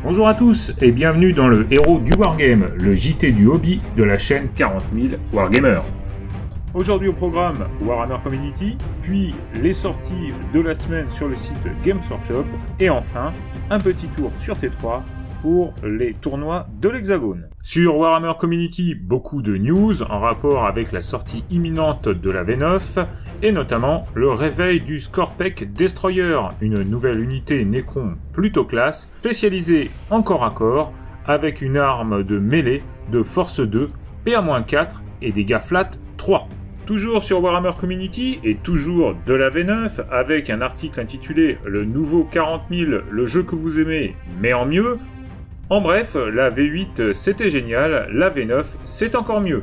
Bonjour à tous et bienvenue dans le héros du Wargame, le JT du hobby de la chaîne 40 000 Wargamers. Aujourd'hui au programme Warhammer Community, puis les sorties de la semaine sur le site Games Workshop et enfin un petit tour sur T3 pour les tournois de l'Hexagone. Sur Warhammer Community, beaucoup de news en rapport avec la sortie imminente de la V9 et notamment le réveil du Skorpek Destroyer, une nouvelle unité Necron plutôt classe, spécialisée en corps à corps avec une arme de mêlée de force 2, PA-4 et dégâts flat 3. Toujours sur Warhammer Community et toujours de la V9 avec un article intitulé « Le nouveau 40 000, le jeu que vous aimez, mais en mieux ». En bref, la V8 c'était génial, la V9 c'est encore mieux.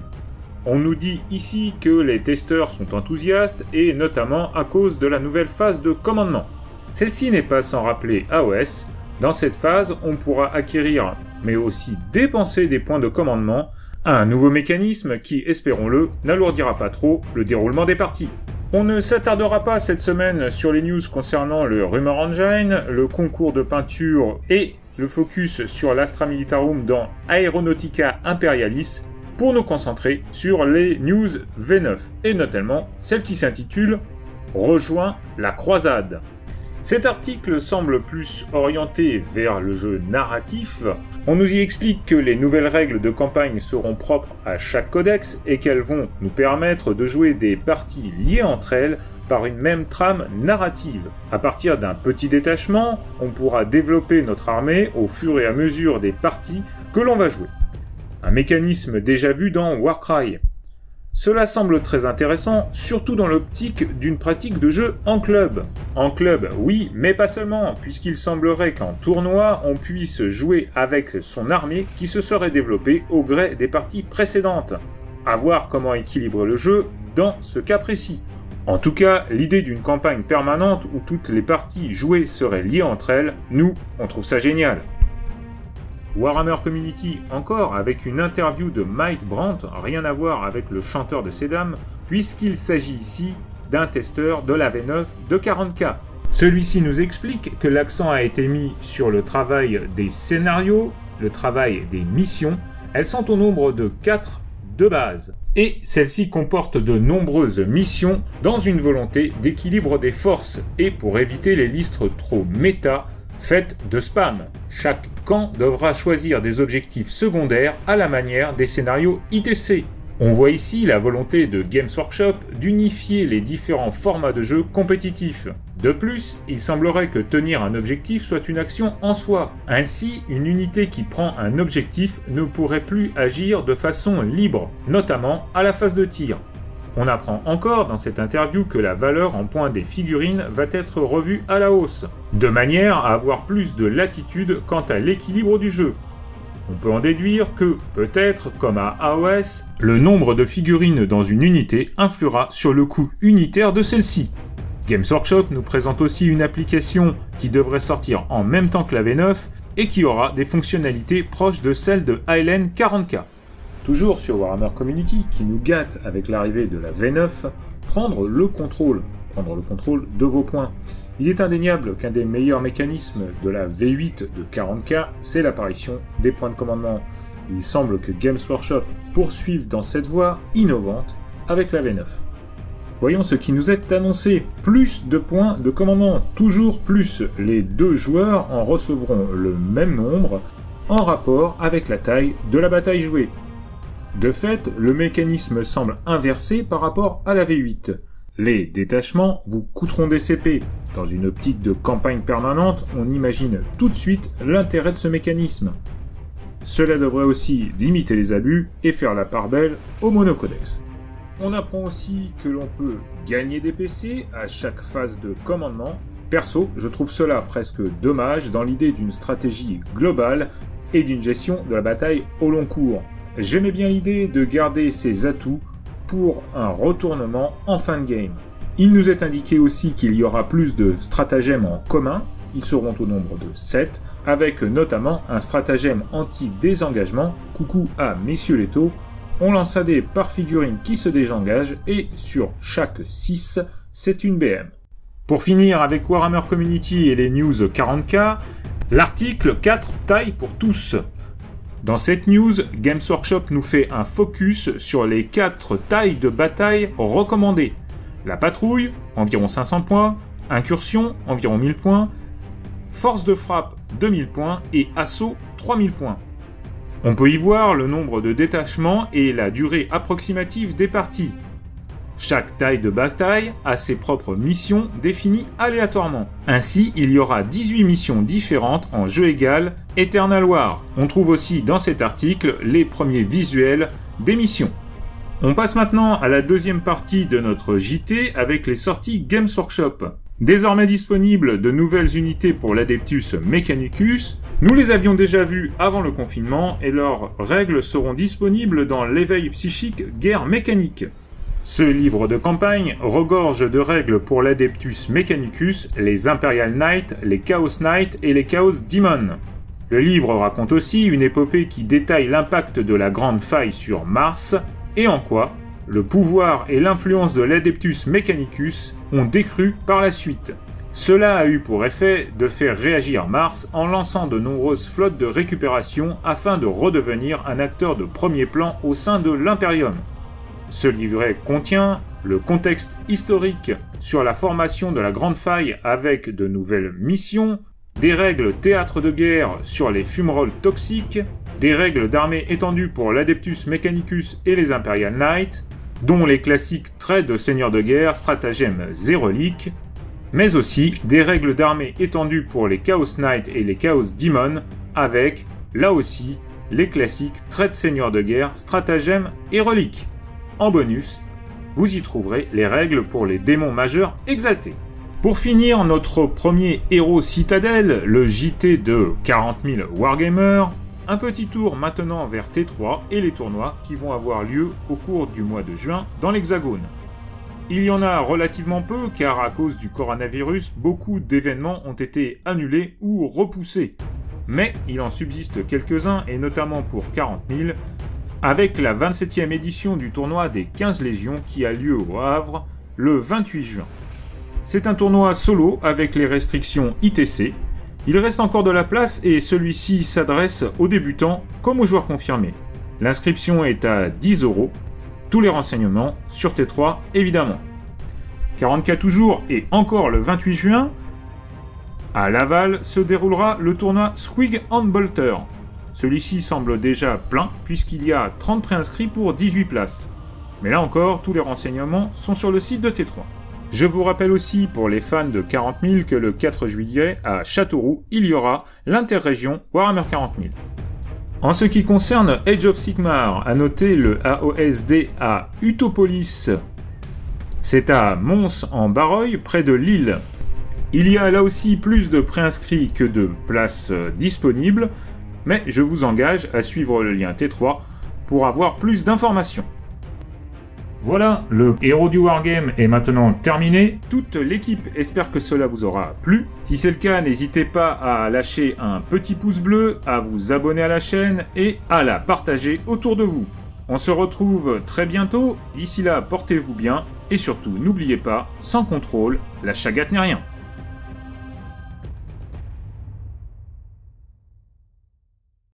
On nous dit ici que les testeurs sont enthousiastes et notamment à cause de la nouvelle phase de commandement. Celle-ci n'est pas sans rappeler AOS. Dans cette phase, on pourra acquérir mais aussi dépenser des points de commandement à un nouveau mécanisme qui, espérons-le, n'alourdira pas trop le déroulement des parties. On ne s'attardera pas cette semaine sur les news concernant le Rumor Engine, le concours de peinture et le focus sur l'Astra Militarum dans Aeronautica Imperialis pour nous concentrer sur les news V9 et notamment celle qui s'intitule « Rejoins la croisade ». Cet article semble plus orienté vers le jeu narratif. On nous y explique que les nouvelles règles de campagne seront propres à chaque codex et qu'elles vont nous permettre de jouer des parties liées entre elles par une même trame narrative. À partir d'un petit détachement, on pourra développer notre armée au fur et à mesure des parties que l'on va jouer. Un mécanisme déjà vu dans Warcry. Cela semble très intéressant, surtout dans l'optique d'une pratique de jeu en club. En club, oui, mais pas seulement, puisqu'il semblerait qu'en tournoi, on puisse jouer avec son armée qui se serait développée au gré des parties précédentes. À voir comment équilibrer le jeu dans ce cas précis. En tout cas, l'idée d'une campagne permanente où toutes les parties jouées seraient liées entre elles, nous, on trouve ça génial. Warhammer Community encore avec une interview de Mike Brandt, rien à voir avec le chanteur de Sedam, puisqu'il s'agit ici d'un testeur de la V9 de 40K. Celui-ci nous explique que l'accent a été mis sur le travail des scénarios, le travail des missions. Elles sont au nombre de 4 de base. Et celle-ci comporte de nombreuses missions dans une volonté d'équilibre des forces et pour éviter les listes trop méta faites de spam. Chaque camp devra choisir des objectifs secondaires à la manière des scénarios ITC. On voit ici la volonté de Games Workshop d'unifier les différents formats de jeu compétitifs. De plus, il semblerait que tenir un objectif soit une action en soi. Ainsi, une unité qui prend un objectif ne pourrait plus agir de façon libre, notamment à la phase de tir. On apprend encore dans cette interview que la valeur en points des figurines va être revue à la hausse, de manière à avoir plus de latitude quant à l'équilibre du jeu. On peut en déduire que, peut-être, comme à AOS, le nombre de figurines dans une unité influera sur le coût unitaire de celle-ci. Games Workshop nous présente aussi une application qui devrait sortir en même temps que la V9 et qui aura des fonctionnalités proches de celles de Highland 40K. Toujours sur Warhammer Community, qui nous gâte avec l'arrivée de la V9, prendre le contrôle de vos points. Il est indéniable qu'un des meilleurs mécanismes de la V8 de 40K, c'est l'apparition des points de commandement. Il semble que Games Workshop poursuive dans cette voie innovante avec la V9. Voyons ce qui nous est annoncé. Plus de points de commandement, toujours plus. Les deux joueurs en recevront le même nombre en rapport avec la taille de la bataille jouée. De fait, le mécanisme semble inversé par rapport à la V8. Les détachements vous coûteront des CP. Dans une optique de campagne permanente, on imagine tout de suite l'intérêt de ce mécanisme. Cela devrait aussi limiter les abus et faire la part belle au monocodex. On apprend aussi que l'on peut gagner des PC à chaque phase de commandement. Perso, je trouve cela presque dommage dans l'idée d'une stratégie globale et d'une gestion de la bataille au long cours. J'aimais bien l'idée de garder ces atouts pour un retournement en fin de game. Il nous est indiqué aussi qu'il y aura plus de stratagèmes en commun, ils seront au nombre de 7, avec notamment un stratagème anti-désengagement, coucou à Messieurs Leto, on lance un dé par figurine qui se désengage et sur chaque 6, c'est une BM. Pour finir avec Warhammer Community et les news 40K, L'article 4, taille pour tous. Dans cette news, Games Workshop nous fait un focus sur les 4 tailles de bataille recommandées. La patrouille, environ 500 points, incursion, environ 1000 points, force de frappe, 2000 points et assaut, 3000 points. On peut y voir le nombre de détachements et la durée approximative des parties. Chaque taille de bataille a ses propres missions définies aléatoirement. Ainsi, il y aura 18 missions différentes en jeu égal Eternal War. On trouve aussi dans cet article les premiers visuels des missions. On passe maintenant à la deuxième partie de notre JT avec les sorties Games Workshop. Désormais disponibles de nouvelles unités pour l'Adeptus Mechanicus. Nous les avions déjà vues avant le confinement et leurs règles seront disponibles dans l'éveil psychique Guerre mécanique. Ce livre de campagne regorge de règles pour l'Adeptus Mechanicus, les Imperial Knights, les Chaos Knights et les Chaos Demons. Le livre raconte aussi une épopée qui détaille l'impact de la Grande Faille sur Mars et en quoi le pouvoir et l'influence de l'Adeptus Mechanicus ont décru par la suite. Cela a eu pour effet de faire réagir Mars en lançant de nombreuses flottes de récupération afin de redevenir un acteur de premier plan au sein de l'Imperium. Ce livret contient le contexte historique sur la formation de la Grande Faille avec de nouvelles missions, des règles théâtre de guerre sur les fumerolles toxiques, des règles d'armée étendues pour l'Adeptus Mechanicus et les Imperial Knights, dont les classiques traits de seigneur de guerre, stratagèmes et reliques, mais aussi des règles d'armée étendues pour les Chaos Knights et les Chaos Demons, avec, là aussi, les classiques traits de seigneur de guerre, stratagèmes et reliques. En bonus, vous y trouverez les règles pour les démons majeurs exaltés. Pour finir, notre premier héros citadelle, le JT de 40 000 Wargamers, un petit tour maintenant vers T3 et les tournois qui vont avoir lieu au cours du mois de juin dans l'Hexagone. Il y en a relativement peu car à cause du coronavirus, beaucoup d'événements ont été annulés ou repoussés. Mais il en subsiste quelques-uns et notamment pour 40 000, avec la 27e édition du tournoi des 15 Légions qui a lieu au Havre le 28 juin. C'est un tournoi solo avec les restrictions ITC. Il reste encore de la place et celui-ci s'adresse aux débutants comme aux joueurs confirmés. L'inscription est à 10 €. Tous les renseignements sur T3 évidemment. 40K toujours et encore le 28 juin, à Laval se déroulera le tournoi Swig Handbolter. Celui-ci semble déjà plein puisqu'il y a 30 préinscrits pour 18 places. Mais là encore, tous les renseignements sont sur le site de T3. Je vous rappelle aussi pour les fans de 40 000 que le 4 juillet à Châteauroux, il y aura l'interrégion Warhammer 40 000. En ce qui concerne Age of Sigmar, à noter le AOSD à Utopolis. C'est à Mons en Barreuil, près de Lille. Il y a là aussi plus de préinscrits que de places disponibles, mais je vous engage à suivre le lien T3 pour avoir plus d'informations. Voilà, le héros du Wargame est maintenant terminé. Toute l'équipe espère que cela vous aura plu. Si c'est le cas, n'hésitez pas à lâcher un petit pouce bleu, à vous abonner à la chaîne et à la partager autour de vous. On se retrouve très bientôt. D'ici là, portez-vous bien et surtout, n'oubliez pas, sans contrôle, la chagate n'est rien.